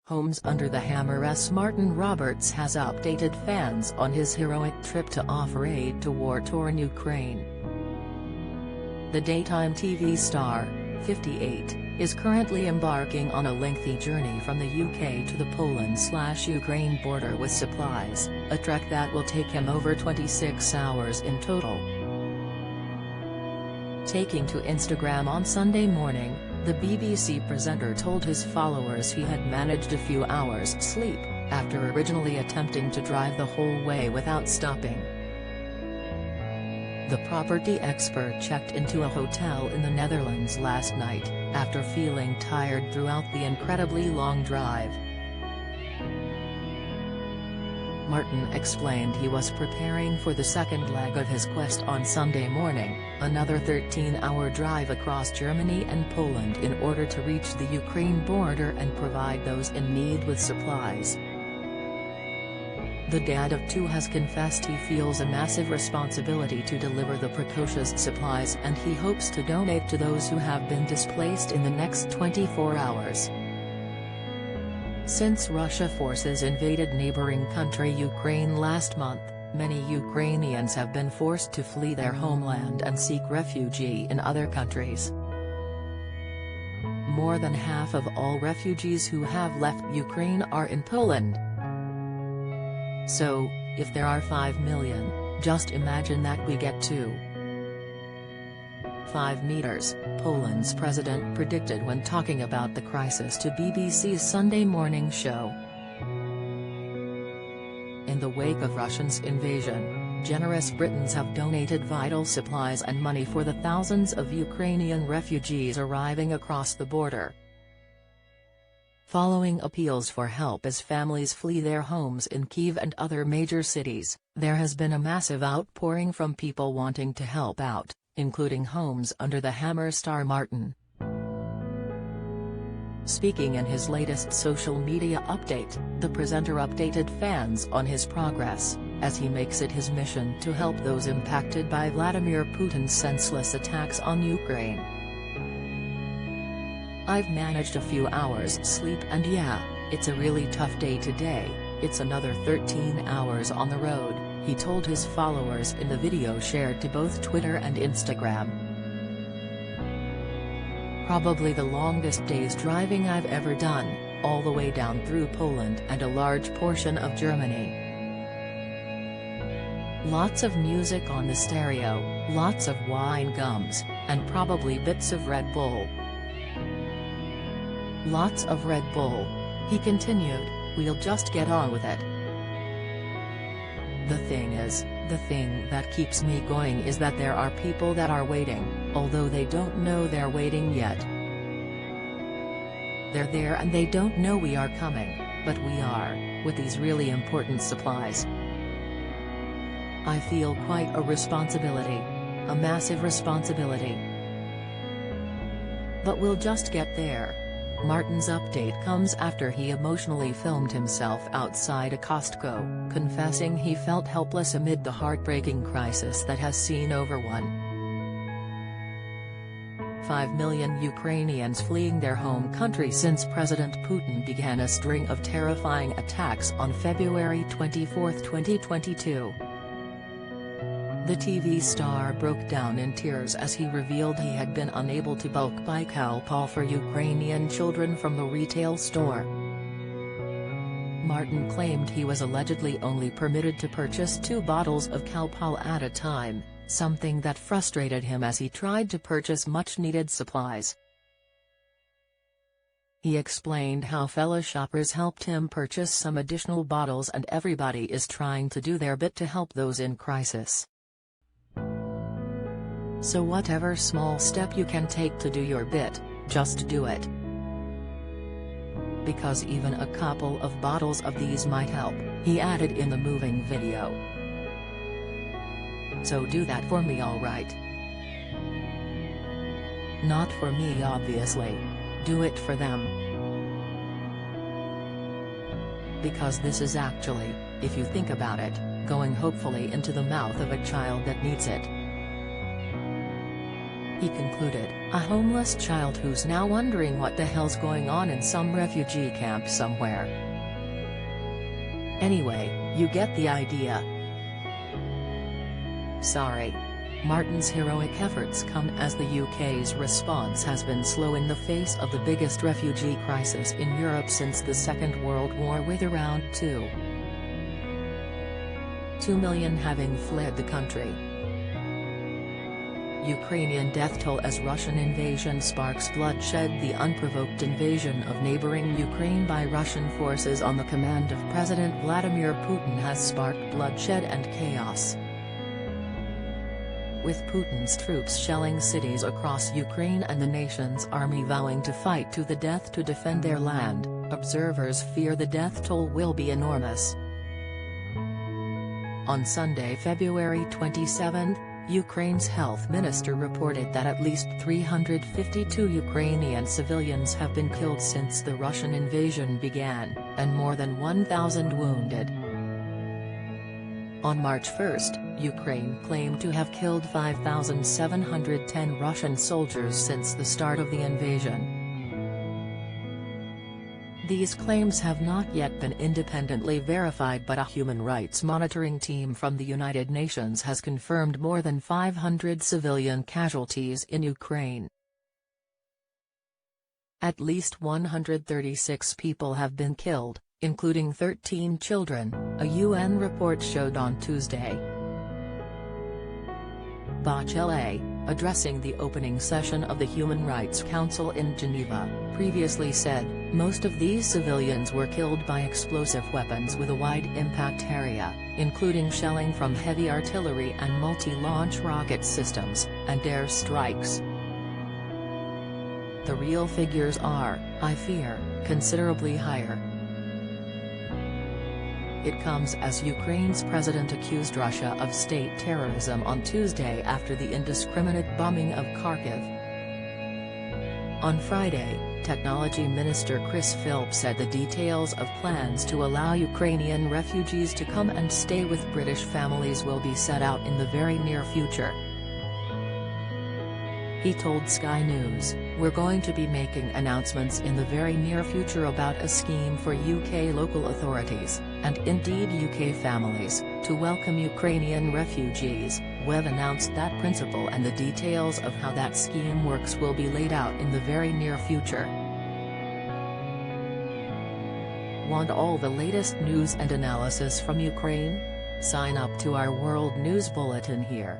Homes Under the Hammer's Martin Roberts has updated fans on his heroic trip to offer aid to war-torn Ukraine. The daytime TV star, 58, is currently embarking on a lengthy journey from the UK to the Poland/Ukraine border with supplies, a trek that will take him over 26 hours in total. Taking to Instagram on Sunday morning, the BBC presenter told his followers he had managed a few hours' sleep, after originally attempting to drive the whole way without stopping. The property expert checked into a hotel in the Netherlands last night, after feeling tired throughout the incredibly long drive. Martin explained he was preparing for the second leg of his quest on Sunday morning, another 13-hour drive across Germany and Poland in order to reach the Ukraine border and provide those in need with supplies. The dad of two has confessed he feels a massive responsibility to deliver the precocious supplies, and he hopes to donate to those who have been displaced in the next 24 hours. Since Russia forces invaded neighboring country Ukraine last month, many Ukrainians have been forced to flee their homeland and seek refuge in other countries. More than half of all refugees who have left Ukraine are in Poland. So, if there are 5 million, just imagine that we get to 5 meters, Poland's president predicted when talking about the crisis to BBC's Sunday morning show. In the wake of Russia's invasion, generous Britons have donated vital supplies and money for the thousands of Ukrainian refugees arriving across the border. Following appeals for help as families flee their homes in Kyiv and other major cities, there has been a massive outpouring from people wanting to help out, including Homes Under the Hammer star Martin. Speaking in his latest social media update, the presenter updated fans on his progress, as he makes it his mission to help those impacted by Vladimir Putin's senseless attacks on Ukraine. "I've managed a few hours sleep and yeah, it's a really tough day today, it's another 13 hours on the road," he told his followers in the video shared to both Twitter and Instagram. "Probably the longest day's driving I've ever done, all the way down through Poland and a large portion of Germany. Lots of music on the stereo, lots of wine gums, and probably bits of Red Bull. Lots of Red Bull," he continued, "we'll just get on with it. The thing that keeps me going is that there are people that are waiting, although they don't know they're waiting yet. They're there and they don't know we are coming, but we are, with these really important supplies. I feel quite a responsibility. A massive responsibility. But we'll just get there." Martin's update comes after he emotionally filmed himself outside a Costco, confessing he felt helpless amid the heartbreaking crisis that has seen over 1.5 million Ukrainians fleeing their home country since President Putin began a string of terrifying attacks on February 24, 2022. The TV star broke down in tears as he revealed he had been unable to bulk buy Calpol for Ukrainian children from the retail store. Martin claimed he was allegedly only permitted to purchase 2 bottles of Calpol at a time, something that frustrated him as he tried to purchase much-needed supplies. He explained how fellow shoppers helped him purchase some additional bottles and everybody is trying to do their bit to help those in crisis. So whatever small step you can take to do your bit, just do it. Because even a couple of bottles of these might help, he added in the moving video. So do that for me, alright? Not for me obviously. Do it for them. Because this is actually, if you think about it, going hopefully into the mouth of a child that needs it. He concluded, "A homeless child who's now wondering what the hell's going on in some refugee camp somewhere. Anyway, you get the idea." Sorry. Martin's heroic efforts come as the UK's response has been slow in the face of the biggest refugee crisis in Europe since the Second World War, with around 2 million having fled the country. Ukrainian death toll as Russian invasion sparks bloodshed. The unprovoked invasion of neighboring Ukraine by Russian forces on the command of President Vladimir Putin has sparked bloodshed and chaos. With Putin's troops shelling cities across Ukraine and the nation's army vowing to fight to the death to defend their land, observers fear the death toll will be enormous. On Sunday, February 27, Ukraine's health minister reported that at least 352 Ukrainian civilians have been killed since the Russian invasion began, and more than 1,000 wounded. On March 1, Ukraine claimed to have killed 5,710 Russian soldiers since the start of the invasion. These claims have not yet been independently verified, but a human rights monitoring team from the United Nations has confirmed more than 500 civilian casualties in Ukraine. At least 136 people have been killed, including 13 children, a UN report showed on Tuesday. Bachelet, addressing the opening session of the Human Rights Council in Geneva, previously said, most of these civilians were killed by explosive weapons with a wide impact area, including shelling from heavy artillery and multi-launch rocket systems, and air strikes. The real figures are, I fear, considerably higher. It comes as Ukraine's president accused Russia of state terrorism on Tuesday after the indiscriminate bombing of Kharkiv. On Friday, Technology Minister Chris Philp said the details of plans to allow Ukrainian refugees to come and stay with British families will be set out in the very near future. He told Sky News, "We're going to be making announcements in the very near future about a scheme for UK local authorities, and indeed UK families, to welcome Ukrainian refugees. We've announced that principle, and the details of how that scheme works will be laid out in the very near future." Want all the latest news and analysis from Ukraine? Sign up to our World News Bulletin here.